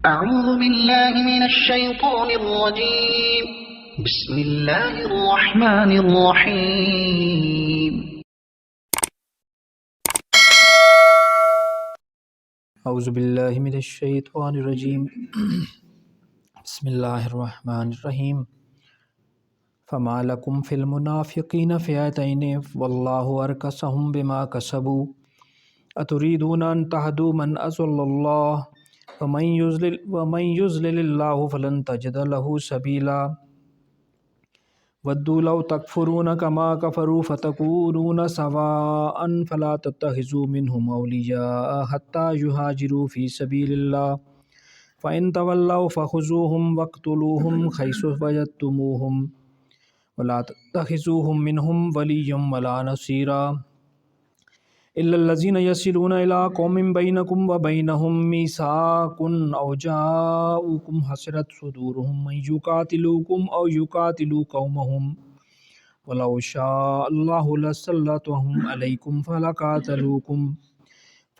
أعوذ بالله من الشيطان الرجيم. بسم الله الرحمن الرحيم. اعوذ باللہ من الشیطان الرجیم بسم اللہ الرحمن الرحیم فما لکم فی المنافقین فئتین واللہ ارکسہم بما کسبوا اتریدون ان تہدوا من اضل اللہ ومن یضلل اللہ فلن تجد له سبیلا ودوا لو تکفرون کما کفروا فتکونون سواء فلا تتخذوا منهم اولیاء حتى يهاجروا في سبيل الله فإن تولوا فخذوهم واقتلوهم حيث وجدتموهم ولا تتخذوهم منهم وليا ولا نصيرا إلا الذين يصلون إلى قوم بينكم وبينهم ميثاق أو جاءوكم حسرت صدورهم أن يقاتلوكم أو يقاتلوا قومهم ولو شاء الله لسلطهم عليكم فلقاتلوكم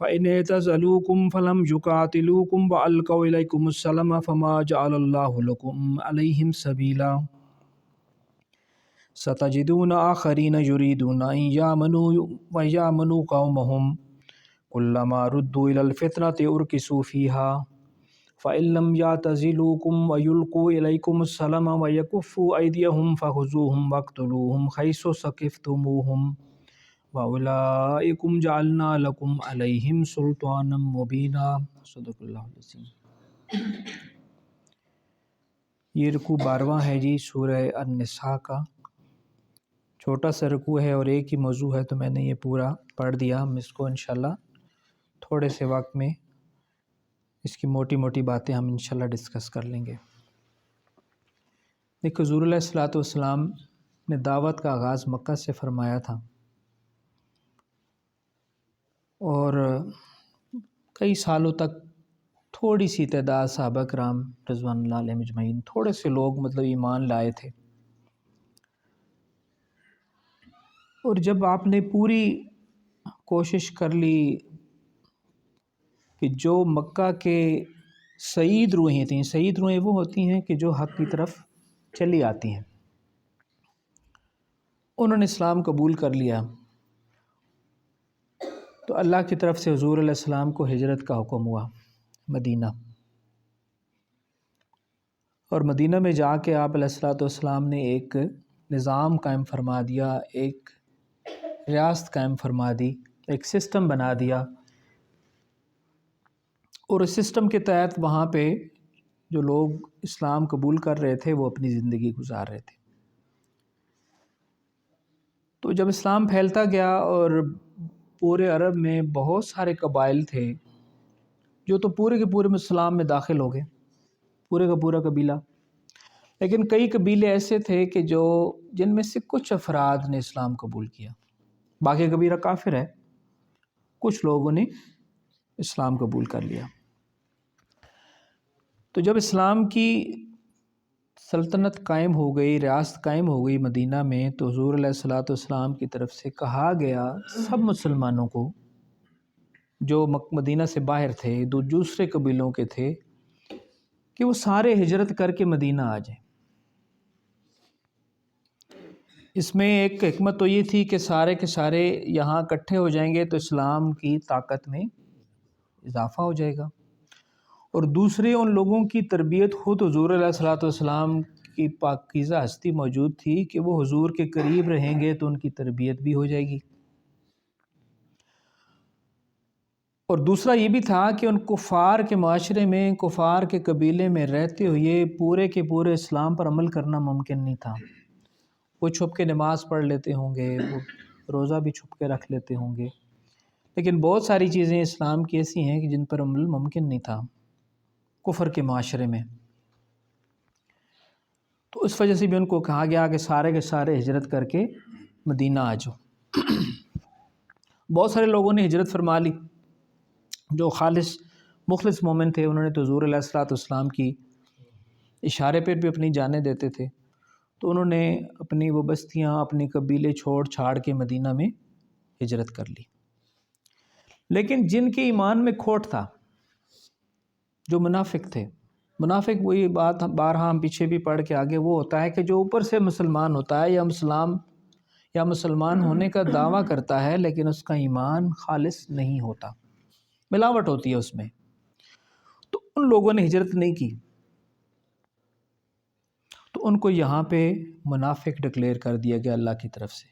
فإن اعتزلوكم فلم يقاتلوكم وألقوا إليكم السلم فما جعل الله لكم عليهم سبيلا ستجدون آخرين يريدون أن يأمنوا قومهم كلما ردوا إلى الفتنة أركسوا فيها فإن لم يعتزلوكم ويلقوا إليكم السلم ويكفوا أيديهم فخذوهم واقتلوهم حيث ثقفتموهم وَأُولَئِكُمْ جَعَلْنَا لَكُمْ عَلَيْهِمْ سُلْطَانًا مُبِينًا صدق اللہ العظیم۔ یہ رکوع 12واں ہے جی سورہ النساء کا، چھوٹا سا رکوع ہے اور ایک ہی موضوع ہے، تو میں نے یہ پورا پڑھ دیا۔ ہم اس کو انشاءاللہ تھوڑے سے وقت میں اس کی موٹی موٹی باتیں ہم انشاءاللہ ڈسکس کر لیں گے۔ ایک حضور علیہ الصلوۃ والسلام نے دعوت کا آغاز مکہ سے فرمایا تھا، اور کئی سالوں تک تھوڑی سی تعداد صحابہ کرام رضوان اللہ علیہم اجمعین، تھوڑے سے لوگ ایمان لائے تھے، اور جب آپ نے پوری کوشش کر لی کہ جو مکہ کے سعید روحیں تھیں، سعید روحیں وہ ہوتی ہیں کہ جو حق کی طرف چلی آتی ہیں، انہوں نے اسلام قبول کر لیا، تو اللہ کی طرف سے حضور علیہ السلام کو ہجرت کا حکم ہوا مدینہ، اور مدینہ میں جا کے آپ علیہ السلام نے ایک نظام قائم فرما دیا، ایک ریاست قائم فرما دی، ایک سسٹم بنا دیا، اور اس سسٹم کے تحت وہاں پہ جو لوگ اسلام قبول کر رہے تھے وہ اپنی زندگی گزار رہے تھے۔ تو جب اسلام پھیلتا گیا اور پورے عرب میں بہت سارے قبائل تھے جو تو پورے کے پورے اسلام میں داخل ہو گئے، پورے کا پورا قبیلہ، لیکن کئی قبیلے ایسے تھے کہ جن میں سے کچھ افراد نے اسلام قبول کیا، باقی قبیلہ کافر ہے، کچھ لوگوں نے اسلام قبول کر لیا۔ تو جب اسلام کی سلطنت قائم ہو گئی، ریاست قائم ہو گئی مدینہ میں، تو حضور علیہ السلام کی طرف سے کہا گیا سب مسلمانوں کو جو مدینہ سے باہر تھے، دوسرے قبیلوں کے تھے، کہ وہ سارے ہجرت کر کے مدینہ آ جائیں۔ اس میں ایک حکمت تو یہ تھی کہ سارے کے سارے یہاں اکٹھے ہو جائیں گے تو اسلام کی طاقت میں اضافہ ہو جائے گا، اور دوسرے ان لوگوں کی تربیت خود حضور علیہ السلام کی پاکیزہ ہستی موجود تھی کہ وہ حضور کے قریب رہیں گے تو ان کی تربیت بھی ہو جائے گی، اور دوسرا یہ بھی تھا کہ ان کفار کے معاشرے میں، کفار کے قبیلے میں رہتے ہوئے پورے کے پورے اسلام پر عمل کرنا ممکن نہیں تھا۔ وہ چھپ کے نماز پڑھ لیتے ہوں گے، وہ روزہ بھی چھپ کے رکھ لیتے ہوں گے، لیکن بہت ساری چیزیں اسلام کی ایسی ہیں کہ جن پر عمل ممکن نہیں تھا کفر کے معاشرے میں۔ تو اس وجہ سے بھی ان کو کہا گیا کہ سارے کے سارے ہجرت کر کے مدینہ آ جاؤ۔ بہت سارے لوگوں نے ہجرت فرما لی، جو مخلص مومن تھے، انہوں نے تو حضور علیہ السلام کی اشارے پہ بھی اپنی جانیں دیتے تھے، تو انہوں نے اپنی وہ بستیاں، اپنی قبیلے چھوڑ چھاڑ کے مدینہ میں ہجرت کر لی۔ لیکن جن کے ایمان میں کھوٹ تھا، جو منافق تھے. منافق وہی بات بارہا ہم پیچھے بھی پڑھ کے آگے، وہ ہوتا ہے کہ جو اوپر سے مسلمان ہوتا ہے یا مسلمان ہونے کا دعویٰ کرتا ہے لیکن اس کا ایمان خالص نہیں ہوتا، ملاوٹ ہوتی ہے اس میں. تو ان لوگوں نے ہجرت نہیں کی، تو ان کو یہاں پہ منافق ڈکلیئر کر دیا گیا اللہ کی طرف سے.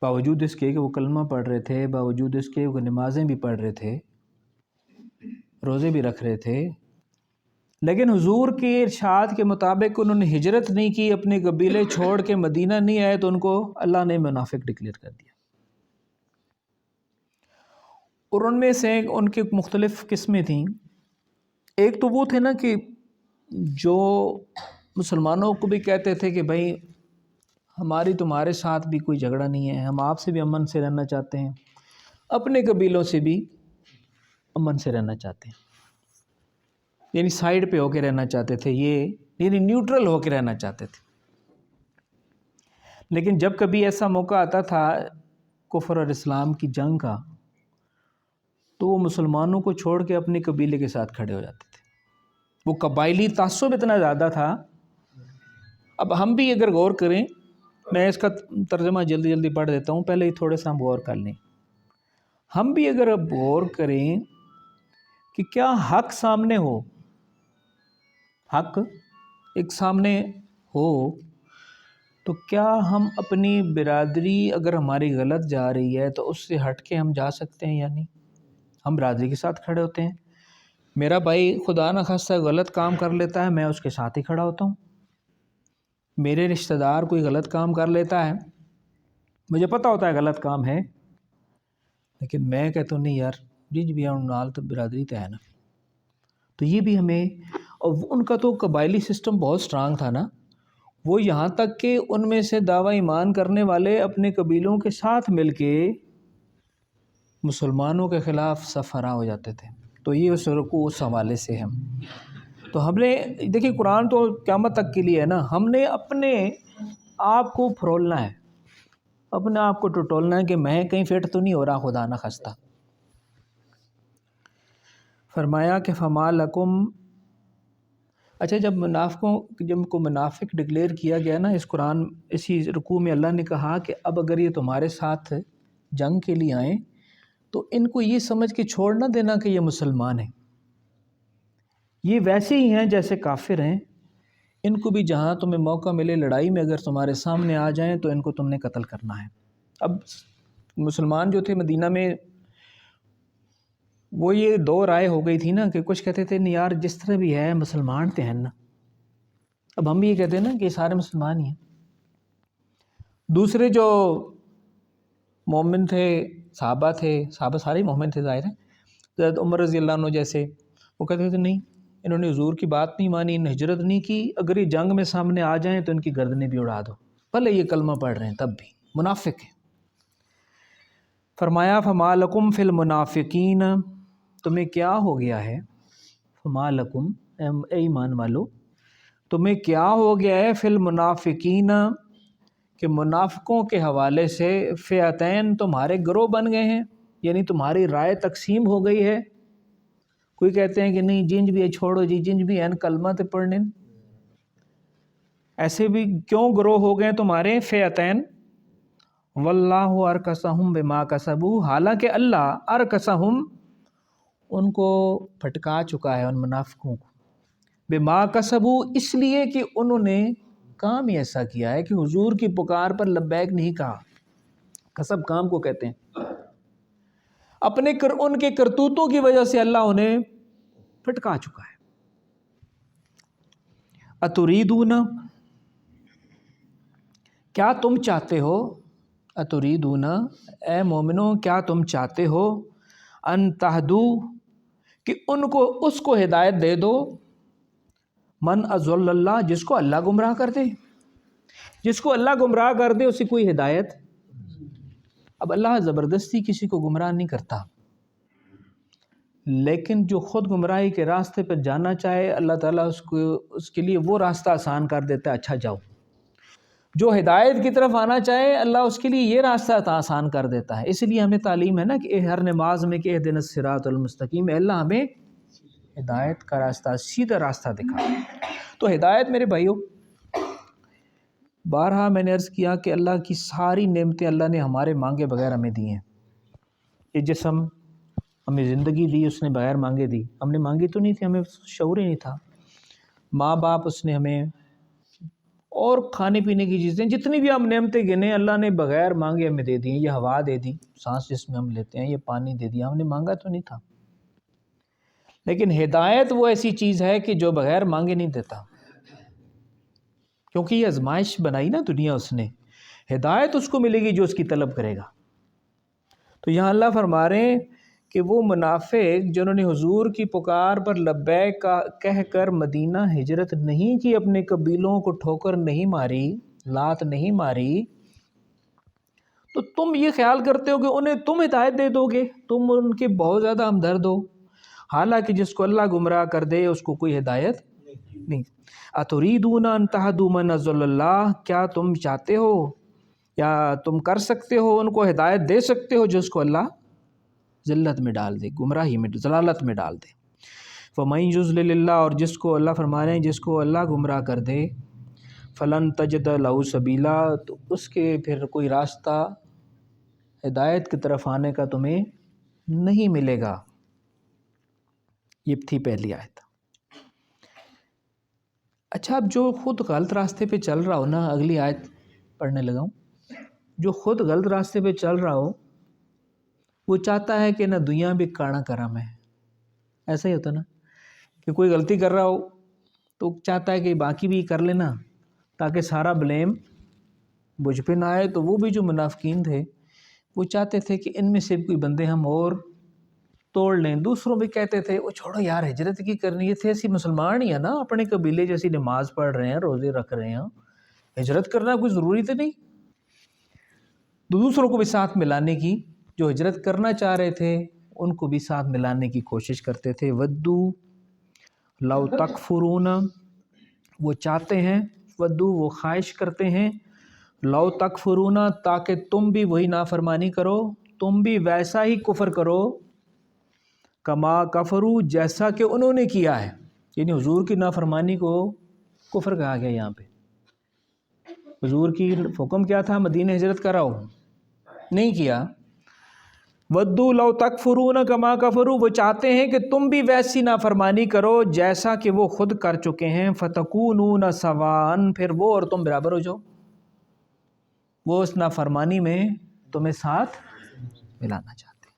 باوجود اس کے کہ وہ کلمہ پڑھ رہے تھے، باوجود اس کے وہ نمازیں بھی پڑھ رہے تھے، روزے بھی رکھ رہے تھے، لیکن حضور کے ارشاد کے مطابق انہوں نے ہجرت نہیں کی، اپنے قبیلے چھوڑ کے مدینہ نہیں آئے، تو ان کو اللہ نے منافق ڈکلیئر کر دیا. اور ان میں سے ان کی مختلف قسمیں تھیں. ایک تو وہ تھے نا کہ جو مسلمانوں کو بھی کہتے تھے کہ بھائی ہماری تمہارے ساتھ بھی کوئی جھگڑا نہیں ہے، ہم آپ سے بھی امن سے رہنا چاہتے ہیں، اپنے قبیلوں سے بھی امن سے رہنا چاہتے ہیں، یعنی سائیڈ پہ ہو کے رہنا چاہتے تھے، یہ یعنی نیوٹرل ہو کے رہنا چاہتے تھے. لیکن جب کبھی ایسا موقع آتا تھا کفر اور اسلام کی جنگ کا، تو وہ مسلمانوں کو چھوڑ کے اپنے قبیلے کے ساتھ کھڑے ہو جاتے تھے. وہ قبائلی تعصب اتنا زیادہ تھا. اب ہم بھی اگر غور کریں، میں اس کا ترجمہ جلدی جلدی پڑھ دیتا ہوں، پہلے ہی تھوڑے سا ہم غور کر لیں. ہم بھی اگر اب غور کریں کہ کیا حق سامنے ہو، حق ایک سامنے ہو، تو کیا ہم اپنی برادری اگر ہماری غلط جا رہی ہے تو اس سے ہٹ کے ہم جا سکتے ہیں یا نہیں؟ ہم برادری کے ساتھ کھڑے ہوتے ہیں. میرا بھائی خدا نہ خواستہ غلط کام کر لیتا ہے، میں اس کے ساتھ ہی کھڑا ہوتا ہوں. میرے رشتہ دار کوئی غلط کام کر لیتا ہے، مجھے پتہ ہوتا ہے غلط کام ہے، لیکن میں کہتا ہوں نہیں یار جی بھی نال تو برادری تو ہے نا. تو یہ بھی ہمیں، اور ان کا تو قبائلی سسٹم بہت سٹرانگ تھا نا، وہ یہاں تک کہ ان میں سے دعویٰ ایمان کرنے والے اپنے قبیلوں کے ساتھ مل کے مسلمانوں کے خلاف سفرا ہو جاتے تھے. تو یہ اس رکوع اس حوالے سے ہم تو ہم نے دیکھیے قرآن تو قیامت تک کے لیے ہے نا، ہم نے اپنے آپ کو پھرولنا ہے، اپنے آپ کو ٹٹولنا ہے کہ میں کہیں فٹ تو نہیں ہو رہا خدا نہ خستہ. فرمایا کہ فما لکم، اچھا جب کو منافق ڈکلیئر کیا گیا نا، اس قرآن اسی رکوع میں اللہ نے کہا کہ اب اگر یہ تمہارے ساتھ جنگ کے لیے آئیں تو ان کو یہ سمجھ کے چھوڑ نہ دینا کہ یہ مسلمان ہیں، یہ ویسے ہی ہیں جیسے کافر ہیں. ان کو بھی جہاں تمہیں موقع ملے لڑائی میں اگر تمہارے سامنے آ جائیں تو ان کو تم نے قتل کرنا ہے. اب مسلمان جو تھے مدینہ میں، وہ یہ دو رائے ہو گئی تھی نا کہ کچھ کہتے تھے نہیں یار جس طرح بھی ہے مسلمان تو ہیں نا. اب ہم بھی یہ کہتے ہیں نا کہ سارے مسلمان ہی ہیں. دوسرے جو مومن تھے، صحابہ سارے مومن تھے ظاہر ہے، حضرت عمر رضی اللہ عنہ جیسے، وہ کہتے تھے نہیں انہوں نے حضور کی بات نہیں مانی، انہوں نے ہجرت نہیں کی، اگر یہ جنگ میں سامنے آ جائیں تو ان کی گردنیں بھی اڑا دو، بھلے یہ کلمہ پڑھ رہے ہیں تب بھی منافق ہیں. فرمایا فما لکم فی المنافقین، تمہیں کیا ہو گیا ہے، فما لکم اے ایمان والو تمہیں کیا ہو گیا ہے، فی المنافقین کہ منافقوں کے حوالے سے، فئتین تمہارے گروہ بن گئے ہیں، یعنی تمہاری رائے تقسیم ہو گئی ہے. کوئی کہتے ہیں کہ نہیں جنج بھی ہے چھوڑو جی، جنج بھی ہیں کلمہ تے پڑھنے، ایسے بھی کیوں گروہ ہو گئے تمہارے فئتین. واللہ ارکسہم بما کسبوا، حالانکہ اللہ ارکسہم ان کو پھٹکا چکا ہے ان منافقوں کو، بما کسبوا اس لیے کہ انہوں نے کام ہی ایسا کیا ہے کہ حضور کی پکار پر لبیک نہیں کہا. کسب کام کو کہتے ہیں. ان کے کرتوتوں کی وجہ سے اللہ انہیں پھٹکا چکا ہے. اتریدون، کیا تم چاہتے ہو، اتریدون اے مومنوں کیا تم چاہتے ہو، ان تہدو کہ اس کو ہدایت دے دو، من اضل اللہ جس کو اللہ گمراہ کر دے، جس کو اللہ گمراہ کر دے اسے کوئی ہدایت. اب اللہ زبردستی کسی کو گمراہ نہیں کرتا، لیکن جو خود گمراہی کے راستے پر جانا چاہے اللہ تعالیٰ اس کے لیے وہ راستہ آسان کر دیتا ہے، اچھا جاؤ. جو ہدایت کی طرف آنا چاہے اللہ اس کے لیے یہ راستہ آسان کر دیتا ہے. اس لیے ہمیں تعلیم ہے نا کہ ہر نماز میں کہ اہدنا الصراط المستقیم، اللہ ہمیں ہدایت کا راستہ، سیدھا راستہ دکھا۔ تو ہدایت میرے بھائیوں، بارہا میں نے عرض کیا کہ اللہ کی ساری نعمتیں اللہ نے ہمارے مانگے بغیر ہمیں دی ہیں۔ یہ جسم ہمیں زندگی دی، اس نے بغیر مانگے دی، ہم نے مانگی تو نہیں تھی، ہمیں شعور ہی نہیں تھا۔ ماں باپ اس نے ہمیں، اور کھانے پینے کی چیزیں جتنی بھی ہم نعمتیں گنے اللہ نے بغیر مانگے ہمیں دے دی ہیں۔ یہ ہوا دے دی، سانس جس میں ہم لیتے ہیں، یہ پانی دے دیا، ہم نے مانگا تو نہیں تھا۔ لیکن ہدایت وہ ایسی چیز ہے کہ جو بغیر مانگے نہیں دیتا، کیونکہ یہ آزمائش بنائی نا دنیا اس نے، ہدایت اس کو ملے گی جو اس کی طلب کرے گا۔ تو یہاں اللہ فرما رہے ہیں کہ وہ منافق جنہوں نے حضور کی پکار پر لبیک کہہ کر مدینہ ہجرت نہیں کی، اپنے قبیلوں کو ٹھوکر نہیں ماری، لات نہیں ماری، تو تم یہ خیال کرتے ہو کہ انہیں تم ہدایت دے دو گے، تم ان کے بہت زیادہ ہمدرد ہو، حالانکہ جس کو اللہ گمراہ کر دے اس کو کوئی ہدایت نہیں۔ اتریدون ان تہدوا من اضل اللہ، کیا تم چاہتے ہو یا تم کر سکتے ہو ان کو ہدایت دے سکتے ہو جس کو اللہ ذلت میں ڈال دے، گمراہی میں، ضلالت میں ڈال دے۔ فَمَن يُضْلِلِ اللَّهُ، اور جس کو اللہ فرما رہے ہیں جس کو اللہ گمراہ کر دے، فَلَن تَجِدَ لَهُ سَبِيلًا، تو اس کے پھر کوئی راستہ ہدایت کی طرف آنے کا تمہیں نہیں ملے گا۔ یہ تھی پہلی آیت۔ اچھا، اب جو خود غلط راستے پہ چل رہا ہو نا، اگلی آیت پڑھنے لگا ہوں، جو خود غلط راستے پہ چل رہا ہو وہ چاہتا ہے کہ نہ دنیا بھی کانا کرم ہے۔ ایسا ہی ہوتا نا کہ کوئی غلطی کر رہا ہو تو چاہتا ہے کہ باقی بھی کر لینا تاکہ سارا بلیم مجھ پہ نہ آئے۔ تو وہ بھی جو منافقین تھے وہ چاہتے تھے کہ ان میں سے کوئی بندے ہم اور توڑ لیں۔ دوسروں بھی کہتے تھے وہ چھوڑو یار، ہجرت کی کرنی ہے، تھے ایسی مسلمان ہی ہے نا، اپنے قبیلے جیسی نماز پڑھ رہے ہیں، روزے رکھ رہے ہیں، ہجرت کرنا کوئی ضروری تو نہیں۔ دوسروں کو بھی ساتھ ملانے کی، جو ہجرت کرنا چاہ رہے تھے ان کو بھی ساتھ ملانے کی کوشش کرتے تھے۔ ودو لو تکفرون، وہ چاہتے ہیں، ودو وہ خواہش کرتے ہیں، لو تکفرون تاکہ تم بھی وہی نافرمانی کرو، تم بھی ویسا ہی کفر کرو، کما کفرو جیسا کہ انہوں نے کیا ہے۔ یعنی حضور کی نافرمانی کو کفر کہا گیا یہاں پہ۔ حضور کی حکم کیا تھا؟ مدینہ ہجرت کراؤ، نہیں کیا۔ ودو لو تکفرون کما کفروا، وہ چاہتے ہیں کہ تم بھی ویسی نافرمانی کرو جیسا کہ وہ خود کر چکے ہیں۔ فتکونون سواء، پھر وہ اور تم برابر ہو جاؤ، وہ اس نافرمانی میں تمہیں ساتھ ملانا چاہتے ہیں۔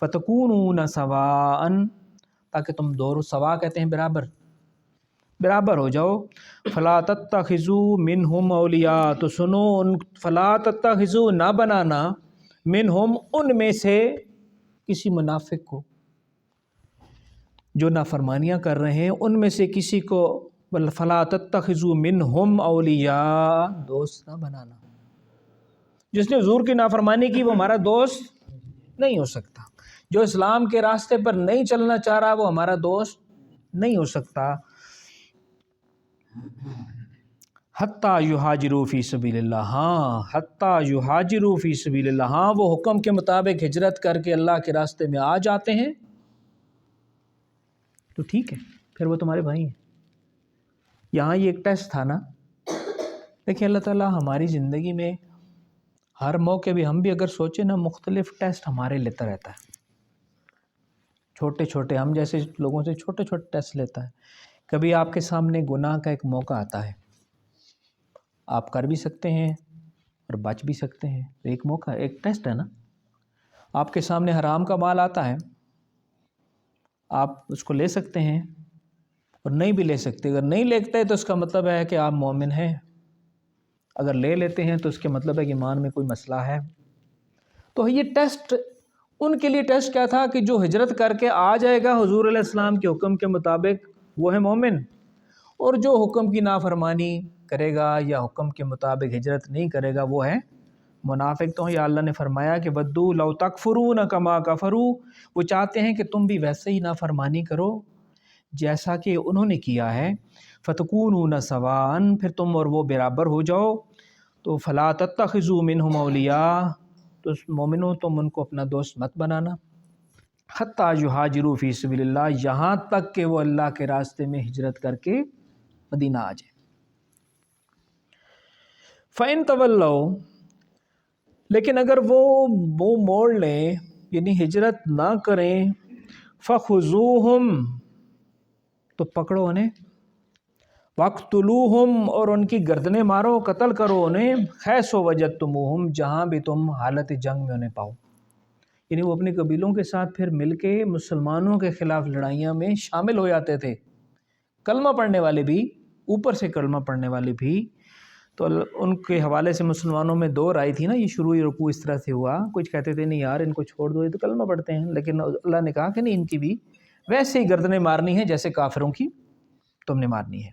فتکونون سواء، تاکہ تم دونوں سوا کہتے ہیں برابر ہو جاؤ۔ فلا تتخذوا منہم اولیاء، تو سنو ان، فلا تتخذوا نہ بنانا، منہم ان میں سے کسی منافق کو جو نافرمانیاں کر رہے ہیں، ان میں سے کسی کو، فلا تتخذوا منہم اولیاء، دوست نہ بنانا۔ جس نے حضور کی نافرمانی کی وہ ہمارا دوست نہیں ہو سکتا، جو اسلام کے راستے پر نہیں چلنا چاہ رہا وہ ہمارا دوست نہیں ہو سکتا۔ حتیٰ یہاجروا فی سبیل اللہ، ہاں حتیٰ یہاجروا فی سبیل اللہ، ہاں وہ حکم کے مطابق ہجرت کر کے اللہ کے راستے میں آ جاتے ہیں تو ٹھیک ہے، پھر وہ تمہارے بھائی ہیں۔ یہاں یہ ایک ٹیسٹ تھا نا، دیکھیں اللہ تعالیٰ ہماری زندگی میں ہر موقع بھی، ہم بھی اگر سوچیں نا، مختلف ٹیسٹ ہمارے لیتا رہتا ہے، چھوٹے چھوٹے، ہم جیسے لوگوں سے چھوٹے چھوٹے ٹیسٹ لیتا ہے۔ کبھی آپ کے سامنے گناہ کا ایک موقع آتا ہے، آپ کر بھی سکتے ہیں اور بچ بھی سکتے ہیں، ایک موقع، ایک ٹیسٹ ہے نا۔ آپ کے سامنے حرام کا مال آتا ہے، آپ اس کو لے سکتے ہیں اور نہیں بھی لے سکتے۔ اگر نہیں لیتے تو اس کا مطلب ہے کہ آپ مومن ہیں، اگر لے لیتے ہیں تو اس کے مطلب ہے کہ ایمان میں کوئی مسئلہ ہے۔ تو یہ ٹیسٹ ان کے لیے ٹیسٹ کیا تھا کہ جو ہجرت کر کے آ جائے گا حضور علیہ السلام کے حکم کے مطابق وہ ہے مومن، اور جو حکم کی نافرمانی کرے گا یا حکم کے مطابق ہجرت نہیں کرے گا وہ ہے منافق۔ تو یا اللہ نے فرمایا کہ ودو لو تکفرون کما کفروا، وہ چاہتے ہیں کہ تم بھی ویسے ہی نافرمانی کرو جیسا کہ انہوں نے کیا ہے۔ فتکونون سواء، پھر تم اور وہ برابر ہو جاؤ۔ تو فلا تتخذوا منہم اولیاء، تو مومنوں تم ان کو اپنا دوست مت بنانا۔ حتیٰ یہاجروا فی سبیل اللہ، یہاں تک کہ وہ اللہ کے راستے میں ہجرت کر کے مدینہ آ جائے۔ فَإِن تَوَلَّوْا، لیکن اگر وہ منہ موڑ لیں یعنی ہجرت نہ کریں، فَخُذُوهُمْ، تو پکڑو انہیں، وَاقْتُلُوهُمْ، اور ان کی گردنیں مارو، قتل کرو انہیں، حَيْثُ وَجَدتُّمُوهُمْ، جہاں بھی تم حالت جنگ میں انہیں پاؤ۔ یعنی وہ اپنے قبیلوں کے ساتھ پھر مل کے مسلمانوں کے خلاف لڑائیاں میں شامل ہو جاتے تھے، کلمہ پڑھنے والے بھی، اوپر سے کلمہ پڑھنے والے بھی۔ تو ان کے حوالے سے مسلمانوں میں دو رائے تھی نا، یہ شروعی رکوع اس طرح سے ہوا، کچھ کہتے تھے نہیں یار ان کو چھوڑ دو، یہ تو کلمہ پڑھتے ہیں، لیکن اللہ نے کہا کہ نہیں، ان کی بھی ویسے ہی گردنیں مارنی ہیں جیسے کافروں کی تم نے مارنی ہے۔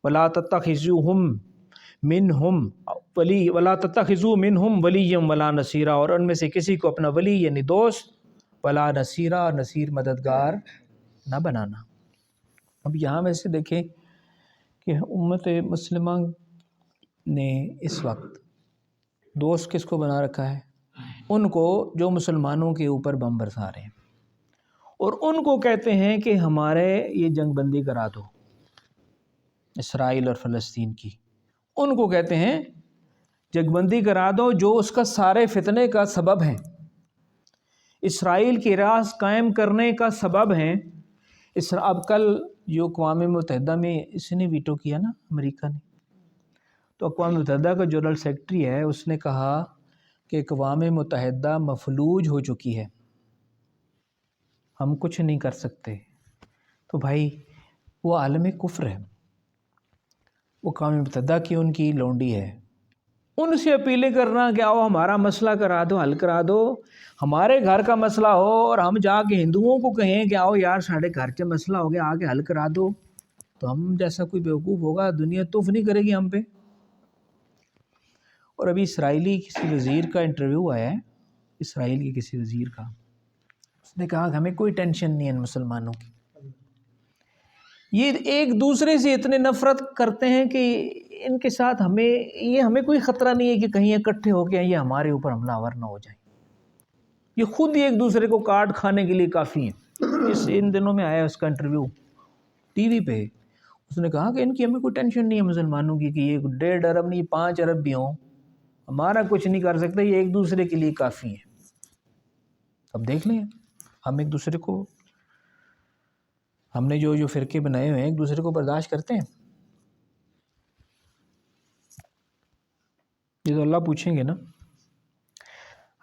وَلَا تَتَّخِذُوهُمْ مِنْهُمْ ولی وَلَا تَتَّخِذُوا مِنْهُمْ وَلِيًّا وَلَا نَصِيرًا، اور ان میں سے کسی کو اپنا ولی یعنی دوست، ولا نصیرہ، نصیر مددگار نہ بنانا۔ اب یہاں میں سے دیکھیں کہ امت مسلمہ نے اس وقت دوست کس کو بنا رکھا ہے؟ ان کو جو مسلمانوں کے اوپر بم برسا رہے ہیں، اور ان کو کہتے ہیں کہ ہمارے یہ جنگ بندی کرا دو، اسرائیل اور فلسطین کی، ان کو کہتے ہیں جنگ بندی کرا دو، جو اس کا سارے فتنے کا سبب ہیں، اسرائیل کی راز قائم کرنے کا سبب ہیں۔ اب کل جو اقوام متحدہ میں اس نے ویٹو کیا نا، امریکہ نے، تو اقوام متحدہ کا جنرل سیکرٹری ہے، اس نے کہا کہ اقوام متحدہ مفلوج ہو چکی ہے، ہم کچھ نہیں کر سکتے۔ تو بھائی وہ عالم کفر ہے، وہ اقوام متحدہ کی ان کی لونڈی ہے، ان سے اپیلیں کرنا کہ آؤ ہمارا مسئلہ کرا دو، حل کرا دو، ہمارے گھر کا مسئلہ ہو اور ہم جا کے ہندوؤں کو کہیں کہ آؤ یار ساڑھے گھر سے مسئلہ ہو گیا، آ کے حل کرا دو، تو ہم جیسا کوئی بیوقوف ہوگا دنیا توف نہیں کرے گی ہم پہ۔ اور ابھی اسرائیلی کسی وزیر کا انٹرویو آیا ہے، اسرائیل کے کسی وزیر کا، اس نے کہا کہ ہمیں کوئی ٹینشن نہیں ہے ان مسلمانوں کی، یہ ایک دوسرے سے اتنے نفرت کرتے ہیں کہ ان کے ساتھ ہمیں کوئی خطرہ نہیں ہے کہ کہیں اکٹھے ہو کے یہ ہمارے اوپر حملہ آور نہ ہو جائیں، یہ خود ہی ایک دوسرے کو کاٹ کھانے کے لیے کافی ہیں۔ ان دنوں میں آیا اس کا انٹرویو ٹی وی پہ، اس نے کہا کہ ان کی ہمیں کوئی ٹینشن نہیں ہے مسلمانوں کی، کہ یہ 1.5 ارب نہیں 5 ارب بھی ہوں، ہمارا کچھ نہیں کر سکتے، یہ ایک دوسرے کے لیے کافی ہیں۔ اب دیکھ لیں ہم ایک دوسرے کو، ہم نے جو فرقے بنائے ہوئے ہیں ایک دوسرے کو برداشت کرتے ہیں؟ یہ تو اللہ پوچھیں گے نا۔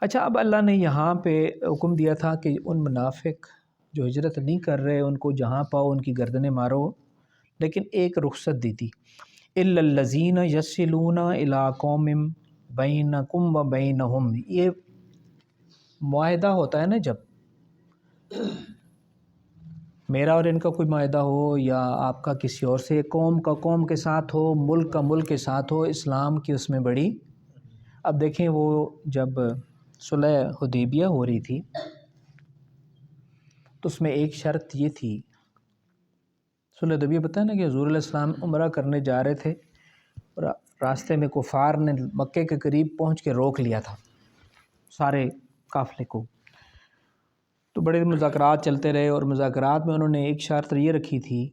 اچھا، اب اللہ نے یہاں پہ حکم دیا تھا کہ ان منافق جو ہجرت نہیں کر رہے ان کو جہاں پاؤ ان کی گردنیں مارو، لیکن ایک رخصت دی تھی، إِلَّا الَّذِينَ يَصِلُونَ إِلَىٰ قَوْمٍ بَيْنَكُمْ وَبَيْنَهُمْ، یہ معاہدہ ہوتا ہے نا، جب میرا اور ان کا کوئی معاہدہ ہو یا آپ کا کسی اور سے، قوم کا قوم کے ساتھ ہو، ملک کا ملک کے ساتھ ہو، اسلام کی اس میں بڑی۔ اب دیکھیں وہ جب صلح حدیبیہ ہو رہی تھی تو اس میں ایک شرط یہ تھی، صلح حدیبیہ پتہ ہے نا کہ حضور علیہ السلام عمرہ کرنے جا رہے تھے، راستے میں کفار نے مکے کے قریب پہنچ کے روک لیا تھا سارے قافلے کو، تو بڑے مذاکرات چلتے رہے، اور مذاکرات میں انہوں نے ایک شرط یہ رکھی تھی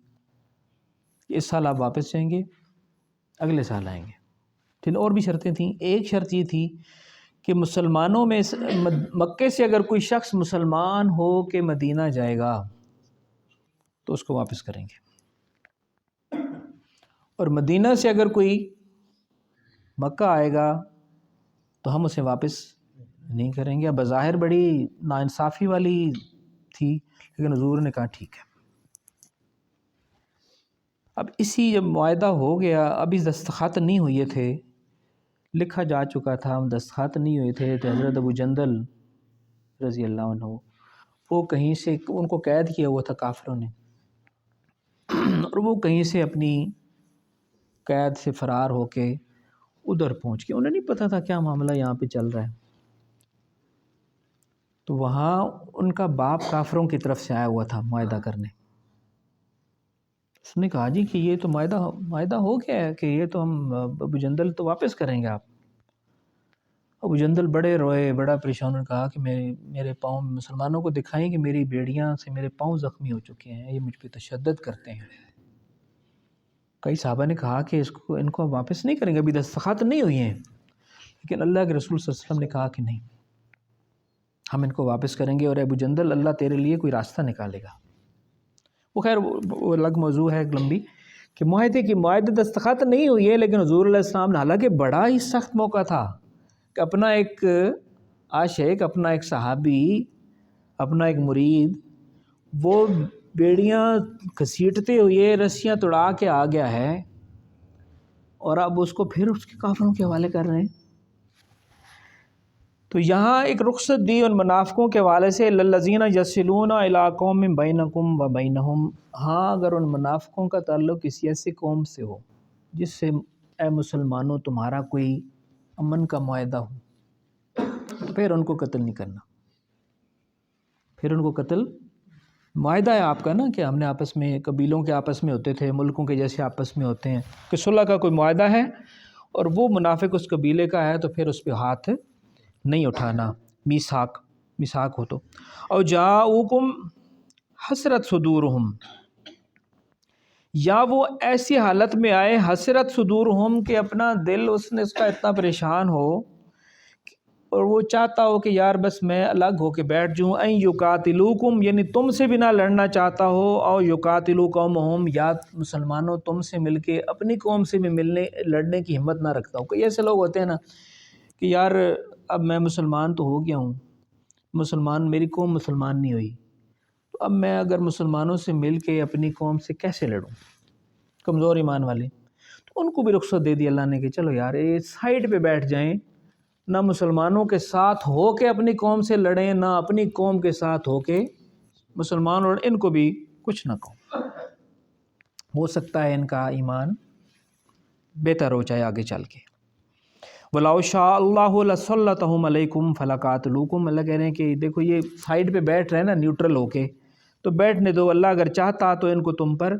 کہ اس سال آپ واپس جائیں گے، اگلے سال آئیں گے، پھر اور بھی شرطیں تھیں۔ ایک شرط یہ تھی کہ مسلمانوں میں مکے سے اگر کوئی شخص مسلمان ہو کہ مدینہ جائے گا تو اس کو واپس کریں گے، اور مدینہ سے اگر کوئی مکہ آئے گا تو ہم اسے واپس نہیں کریں گے۔ اب بظاہر بڑی ناانصافی والی تھی، لیکن حضور نے کہا ٹھیک ہے۔ اب اسی جب معاہدہ ہو گیا، ابھی دستخط نہیں ہوئے تھے، لکھا جا چکا تھا، ہم دستخط نہیں ہوئے تھے، تو حضرت ابو جندل رضی اللہ عنہ وہ کہیں سے، ان کو قید کیا ہوا تھا کافروں نے، اور وہ کہیں سے اپنی قید سے فرار ہو کے ادھر پہنچ کے، انہیں نہیں پتہ تھا کیا معاملہ یہاں پہ چل رہا ہے، تو وہاں ان کا باپ کافروں کی طرف سے آیا ہوا تھا معاہدہ کرنے، اس نے کہا جی کہ یہ تو معاہدہ ہو گیا ہے کہ یہ تو ہم ابو جندل تو واپس کریں گے آپ، ابو جندل بڑے روئے، بڑا پریشان، نے کہا کہ میرے پاؤں مسلمانوں کو دکھائیں کہ میری بیڑیاں سے میرے پاؤں زخمی ہو چکے ہیں، یہ مجھ پہ تشدد کرتے ہیں۔ کئی صحابہ نے کہا کہ ان کو واپس نہیں کریں گے، ابھی دستخط نہیں ہوئی ہیں، لیکن اللہ کے رسول صلی اللہ علیہ وسلم نے کہا کہ نہیں، ہم ان کو واپس کریں گے، اور ابو جندل اللہ تیرے لیے کوئی راستہ نکالے گا۔ وہ خیر وہ الگ موضوع ہے لمبی، کہ معاہدے دستخط نہیں ہوئی ہے، لیکن حضور علیہ السلام نے، حالانکہ بڑا ہی سخت موقع تھا کہ اپنا ایک عاشق، اپنا ایک صحابی، اپنا ایک مرید، وہ بیڑیاں گھسیٹتے ہوئے رسیاں توڑا کے آ گیا ہے، اور اب اس کو پھر اس کے کافروں کے حوالے کر رہے ہیں۔ تو یہاں ایک رخصت دی ان منافقوں کے حوالے سے، للذین یصلون الی قوم بینکم و بینہم، ہاں اگر ان منافقوں کا تعلق کسی ایسی قوم سے ہو جس سے اے مسلمانوں تمہارا کوئی امن کا معاہدہ ہو، تو پھر ان کو قتل نہیں کرنا، پھر ان کو قتل، معاہدہ ہے آپ کا نا، کہ ہم نے آپس میں، قبیلوں کے آپس میں ہوتے تھے، ملکوں کے جیسے آپس میں ہوتے ہیں، کہ صلح کا کوئی معاہدہ ہے اور وہ منافق اس قبیلے کا ہے، تو پھر اس پہ ہاتھ نہیں اٹھانا، میثاق ہو تو۔ اور جاؤکم حسرت صدورہم، یا وہ ایسی حالت میں آئے حسرت صدورہم کہ اپنا دل اس کا اتنا پریشان ہو اور وہ چاہتا ہو کہ یار بس میں الگ ہو کے بیٹھ جاؤں، این یقاتلوکم، یعنی تم سے بھی نہ لڑنا چاہتا ہو، او یقاتلو قومہم، یا مسلمانوں تم سے مل کے اپنی قوم سے بھی لڑنے کی ہمت نہ رکھتا ہو۔ کوئی ایسے لوگ ہوتے ہیں نا کہ یار اب میں مسلمان تو ہو گیا ہوں، میری قوم مسلمان نہیں ہوئی، تو اب میں اگر مسلمانوں سے مل کے اپنی قوم سے کیسے لڑوں، کمزور ایمان والے، تو ان کو بھی رخصت دے دی اللہ نے کہ چلو یار یہ سائڈ پہ بیٹھ جائیں، نہ مسلمانوں کے ساتھ ہو کے اپنی قوم سے لڑیں، نہ اپنی قوم کے ساتھ ہو کے مسلمان لڑیں، ان کو بھی کچھ نہ کہو، ہو سکتا ہے ان کا ایمان بہتر ہو جائے آگے چل کے۔ وَلَوْ شَاءَ اللَّهُ لَسَلَّطَهُمْ عَلَيْكُمْ فَلَقَاتَلُوكُمْ، اللہ کہہ رہے ہیں کہ دیکھو یہ سائڈ پہ بیٹھ رہے ہیں نا نیوٹرل ہو کے، تو بیٹھنے دو، اللہ اگر چاہتا تو ان کو تم پر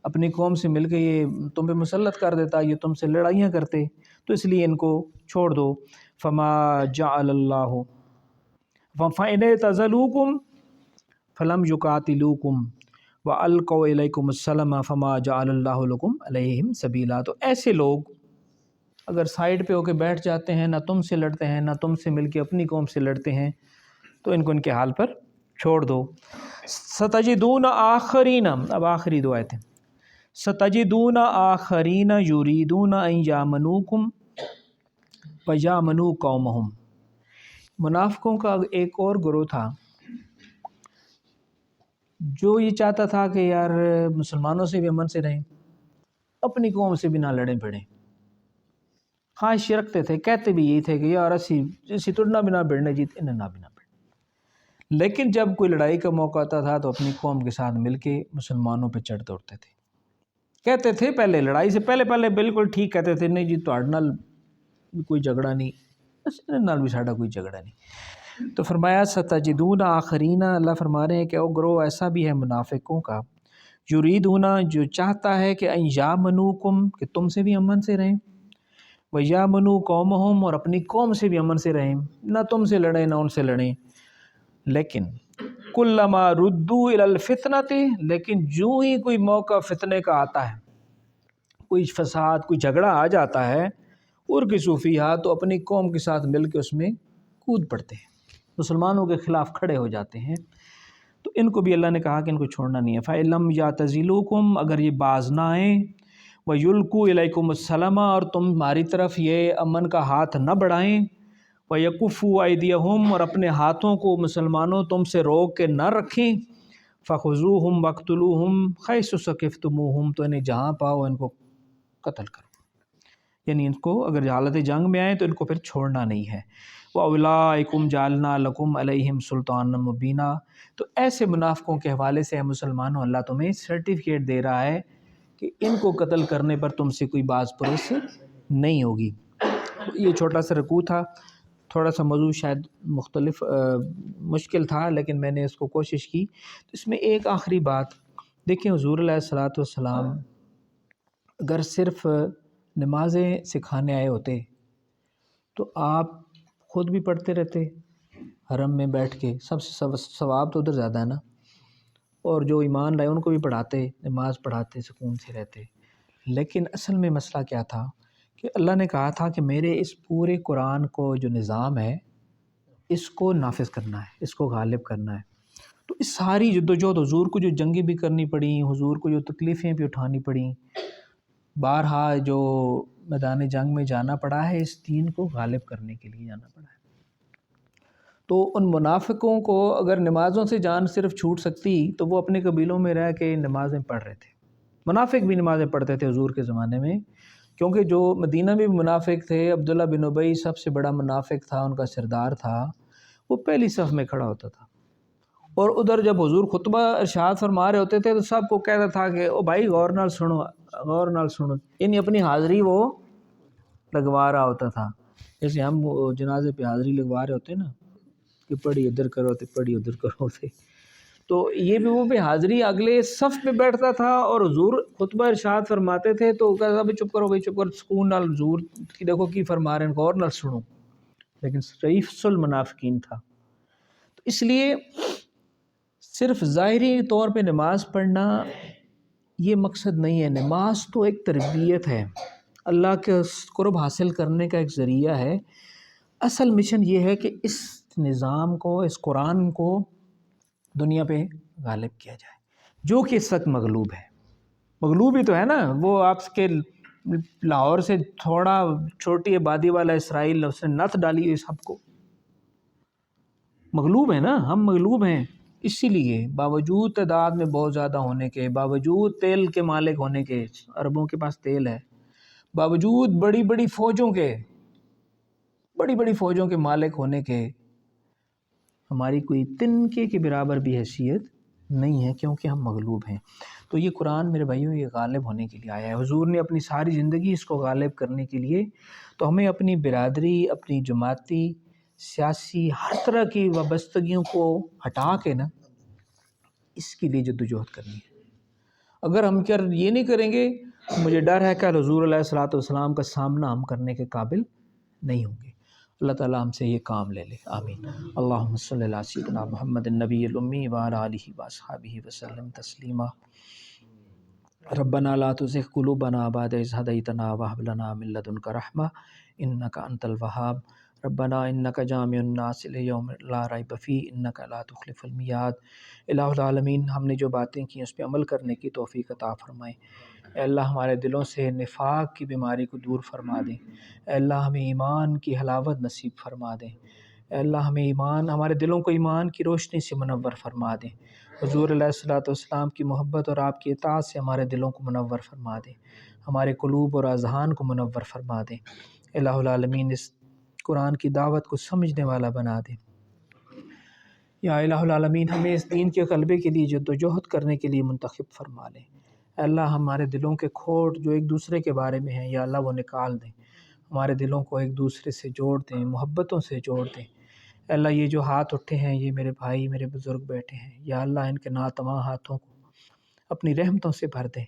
اپنی قوم سے مل کے یہ تم پہ مسلط کر دیتا، یہ تم سے لڑائیاں کرتے، تو اس لیے ان کو چھوڑ دو۔ فما جعل اللہ فَإِنْ اعْتَزَلُوكُمْ فَلَمْ يُقَاتِلُوكُمْ وَأَلْقَوْا إِلَيْكُمُ السَّلَمَ فَمَا جَعَلَ اللَّهُ لَكُمْ عَلَيْهِمْ سَبِيلًا، تو ایسے لوگ اگر سائڈ پہ ہو کے بیٹھ جاتے ہیں، نہ تم سے لڑتے ہیں، نہ تم سے مل کے اپنی قوم سے لڑتے ہیں، تو ان کو ان کے حال پر چھوڑ دو۔ سَتَجِدُونَ آخَرِينَ، اب آخری دو آیتیں، سَتَجِدُونَ آخَرِينَ يُرِيدُونَ أَن يَأْمَنُوكُمْ وَيَأْمَنُوا قَوْمَهُمْ، منافقوں کا ایک اور گروہ تھا جو یہ چاہتا تھا کہ یار مسلمانوں سے بھی امن سے رہیں، اپنی قوم سے بھی نہ لڑیں پڑیں، خواہش رکھتے تھے، کہتے بھی یہی تھے کہ یار اسی تڑنا بھی نہ بڑھنے جیت انہیں نہ بھی نہ بڑھنے، لیکن جب کوئی لڑائی کا موقع آتا تھا تو اپنی قوم کے ساتھ مل کے مسلمانوں پہ چڑھ دوڑتے تھے، کہتے تھے پہلے لڑائی سے پہلے بالکل ٹھیک کہتے تھے، نہیں جی تہاڈے نال کوئی جھگڑا نہیں، بس انہاں نال بھی ساڈا کوئی جھگڑا نہیں۔ تو فرمایا ستجدون آخرین، اللہ فرما رہے ہیں کہ او گروہ ایسا بھی ہے منافقوں کا، یریدون جو چاہتا ہے کہ ان یامنوکم کہ تم سے بھی امن سے رہیں، وَيَامَنُوا قَوْمَهُمْ اور اپنی قوم سے بھی امن سے رہیں، نہ تم سے لڑیں نہ ان سے لڑیں، لیکن كُلَّمَا رُدُّوا إِلَى الْفِتْنَةِ، لیکن جو ہی کوئی موقع فتنے کا آتا ہے، کوئی فساد کوئی جھگڑا آ جاتا ہے، اُرْكِسُوا فِيهَا تو اپنی قوم کے ساتھ مل کے اس میں کود پڑتے ہیں، مسلمانوں کے خلاف کھڑے ہو جاتے ہیں، تو ان کو بھی اللہ نے کہا کہ ان کو چھوڑنا نہیں ہے۔ فَإِلَّمْ يَعْتَزِلُوكُمْ اگر یہ باز نہ آئیں، وَيُلْقُوا إِلَيْكُمُ السَّلَامَ اور تمہاری طرف یہ امن کا ہاتھ نہ بڑھائیں، وَيَكُفُّوا أَيْدِيَهُمْ اور اپنے ہاتھوں کو مسلمانوں تم سے روک کے نہ رکھیں، فَخُذُوهُمْ وَاقْتُلُوهُمْ حَيْثُ ثَقِفْتُمُوهُمْ تو انہیں جہاں پاؤ ان کو قتل کرو، یعنی ان کو اگر حالت جنگ میں آئیں تو ان کو پھر چھوڑنا نہیں ہے۔ وَأُولَٰئِكُمْ جَعَلْنَا لَكُمْ عَلَيْهِمْ سُلْطَانًا مُبِينًا، تو ایسے منافقوں کے حوالے سے مسلمانوں اللہ تمہیں سرٹیفکیٹ دے رہا ہے کہ ان کو قتل کرنے پر تم سے کوئی باز پرس نہیں ہوگی۔ یہ چھوٹا سا رکوع تھا، تھوڑا سا موضوع شاید مختلف مشکل تھا، لیکن میں نے اس کو کوشش کی۔ تو اس میں ایک آخری بات دیکھیں، حضور علیہ الصلوۃ والسلام اگر صرف نمازیں سکھانے آئے ہوتے تو آپ خود بھی پڑھتے رہتے حرم میں بیٹھ کے، سب سے ثواب تو ادھر زیادہ ہے نا، اور جو ایمان لائے ان کو بھی پڑھاتے، نماز پڑھاتے، سکون سے رہتے۔ لیکن اصل میں مسئلہ کیا تھا کہ اللہ نے کہا تھا کہ میرے اس پورے قرآن کو جو نظام ہے اس کو نافذ کرنا ہے، اس کو غالب کرنا ہے۔ تو اس ساری جدوجہد، حضور کو جو جنگیں بھی کرنی پڑیں، حضور کو جو تکلیفیں بھی اٹھانی پڑیں، بارہا جو میدان جنگ میں جانا پڑا ہے، اس دین کو غالب کرنے کے لیے جانا پڑا ہے۔ تو ان منافقوں کو اگر نمازوں سے جان صرف چھوٹ سکتی تو وہ اپنے قبیلوں میں رہ کے نمازیں پڑھ رہے تھے۔ منافق بھی نمازیں پڑھتے تھے حضور کے زمانے میں، کیونکہ جو مدینہ میں بھی منافق تھے، عبداللہ بن ابی سب سے بڑا منافق تھا، ان کا سردار تھا، وہ پہلی صف میں کھڑا ہوتا تھا، اور ادھر جب حضور خطبہ ارشاد فرما رہے ہوتے تھے تو سب کو کہتا تھا کہ او بھائی غور نال سنو، غور نال سنو، یعنی اپنی حاضری وہ لگوا رہا ہوتا تھا، جیسے ہم جنازے پہ حاضری لگوا رہے ہوتے ہیں نا کہ پڑھی ادھر کرو تو پڑھی ادھر کرو تھے، تو یہ بھی وہ بھی حاضری اگلے صف پہ بیٹھتا تھا، اور حضور خطبہ ارشاد فرماتے تھے تو کہتا تھا بھائی چپ کرو، بھائی چپ کرو، سکون نال حضور کی دیکھو کی فرما رہے ہیں، غور نال سنو، لیکن رئیس المنافقین تھا۔ تو اس لیے صرف ظاہری طور پہ نماز پڑھنا یہ مقصد نہیں ہے، نماز تو ایک تربیت ہے، اللہ کے قرب حاصل کرنے کا ایک ذریعہ ہے۔ اصل مشن یہ ہے کہ اس نظام کو، اس قرآن کو دنیا پہ غالب کیا جائے، جو کہ اس وقت مغلوب ہے۔ مغلوب ہی تو ہے نا، وہ آپ کے لاہور سے تھوڑا چھوٹی آبادی والا اسرائیل، اس نے نت ڈالی ہوئی سب کو، مغلوب ہے نا، ہم مغلوب ہیں۔ اسی لیے باوجود تعداد میں بہت زیادہ ہونے کے، باوجود تیل کے مالک ہونے کے، عربوں کے پاس تیل ہے، باوجود بڑی بڑی فوجوں کے مالک ہونے کے، ہماری کوئی تنکے کے برابر بھی حیثیت نہیں ہے، کیونکہ ہم مغلوب ہیں۔ تو یہ قرآن میرے بھائیوں یہ غالب ہونے کے لیے آیا ہے، حضور نے اپنی ساری زندگی اس کو غالب کرنے کے لیے، تو ہمیں اپنی برادری، اپنی جماعتی، سیاسی، ہر طرح کی وابستگیوں کو ہٹا کے نا اس کے لیے جدوجہد کرنی ہے۔ اگر ہم یہ نہیں کریں گے، مجھے ڈر ہے کہ حضور علیہ الصلوۃ والسلام کا سامنا ہم کرنے کے قابل نہیں ہوں گے۔ اللہ تعالیٰ ہم سے یہ کام لے لے، آمین۔ اللہم صلی علی سیدنا محمد النبی الامی وعلی آلہ واصحابہ وسلم تسلیما۔ ربنا لا تزغ قلوبنا بعد اذ ہدیتنا وہب لنا من لدنک رحمہ انک انت الوہاب۔ ربنا انک جامع الناس لیوم لا ریب فیہ انک لا تخلف المیعاد۔ الہ العالمین، ہم نے جو باتیں کی اس پہ عمل کرنے کی توفیق عطا فرمائے۔ اے اللہ ہمارے دلوں سے نفاق کی بیماری کو دور فرما دیں۔ اے اللہ ہمیں ایمان کی حلاوت نصیب فرما دیں۔ اے اللہ ہمیں ہمارے دلوں کو ایمان کی روشنی سے منور فرما دیں۔ حضور علیہ الصلوۃ والسلام کی محبت اور آپ کی اطاعت سے ہمارے دلوں کو منور فرما دیں، ہمارے قلوب اور اذہان کو منور فرما دیں۔ الہ العالمین، اس قرآن کی دعوت کو سمجھنے والا بنا دیں۔ یا الہ العالمین، ہمیں اس دین کے غلبے کے لیے جدوجہد کرنے کے لیے منتخب فرما لیں۔ اے اللہ ہمارے دلوں کے کھوٹ جو ایک دوسرے کے بارے میں ہیں، یا اللہ وہ نکال دیں، ہمارے دلوں کو ایک دوسرے سے جوڑ دیں، محبتوں سے جوڑ دیں۔ اے اللہ یہ جو ہاتھ اٹھے ہیں، یہ میرے بھائی، میرے بزرگ بیٹھے ہیں، یا اللہ ان کے ناتواں ہاتھوں کو اپنی رحمتوں سے بھر دیں۔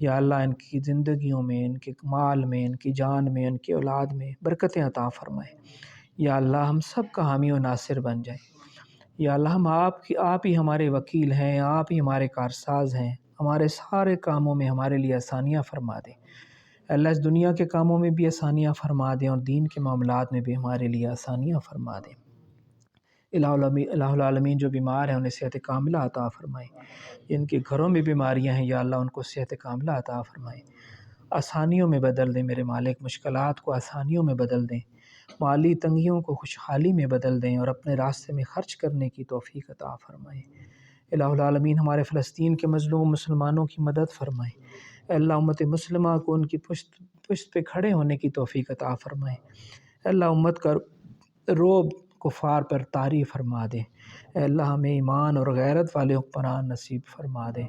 یا اللہ ان کی زندگیوں میں، ان کے مال میں، ان کی جان میں، ان کی اولاد میں برکتیں عطا فرمائیں۔ یا اللہ ہم سب کا حامی و ناصر بن جائیں۔ یا اللہ ہم آپ ہی ہمارے وکیل ہیں، آپ ہی ہمارے کارساز ہیں، ہمارے سارے کاموں میں ہمارے لیے آسانیاں فرما دیں۔ اللہ اس دنیا کے کاموں میں بھی آسانیاں فرما دیں، اور دین کے معاملات میں بھی ہمارے لیے آسانیاں فرما دیں۔ الہ العالمین، جو بیمار ہیں انہیں صحت کاملہ عطا فرمائیں، جن کے گھروں میں بیماریاں ہیں یا اللہ ان کو صحت کاملہ عطا فرمائیں، آسانیوں میں بدل دیں میرے مالک، مشکلات کو آسانیوں میں بدل دیں، مالی تنگیوں کو خوشحالی میں بدل دیں، اور اپنے راستے میں خرچ کرنے کی توفیق عطا فرمائیں۔ الہ العالمین، ہمارے فلسطین کے مظلوم مسلمانوں کی مدد فرمائیں۔ اے اللہ امت مسلمہ کو ان کی پشت پہ کھڑے ہونے کی توفیق عطا فرمائیں۔ اے اللہ امت کا روب کفار پر طاری فرما دیں۔ اے اللہ ہمیں ایمان اور غیرت والے حکمران نصیب فرما دیں۔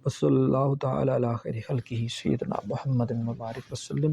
وصلی اللہ تعالی علی خیر خلقہ سیدنا محمد مبارک وسلم۔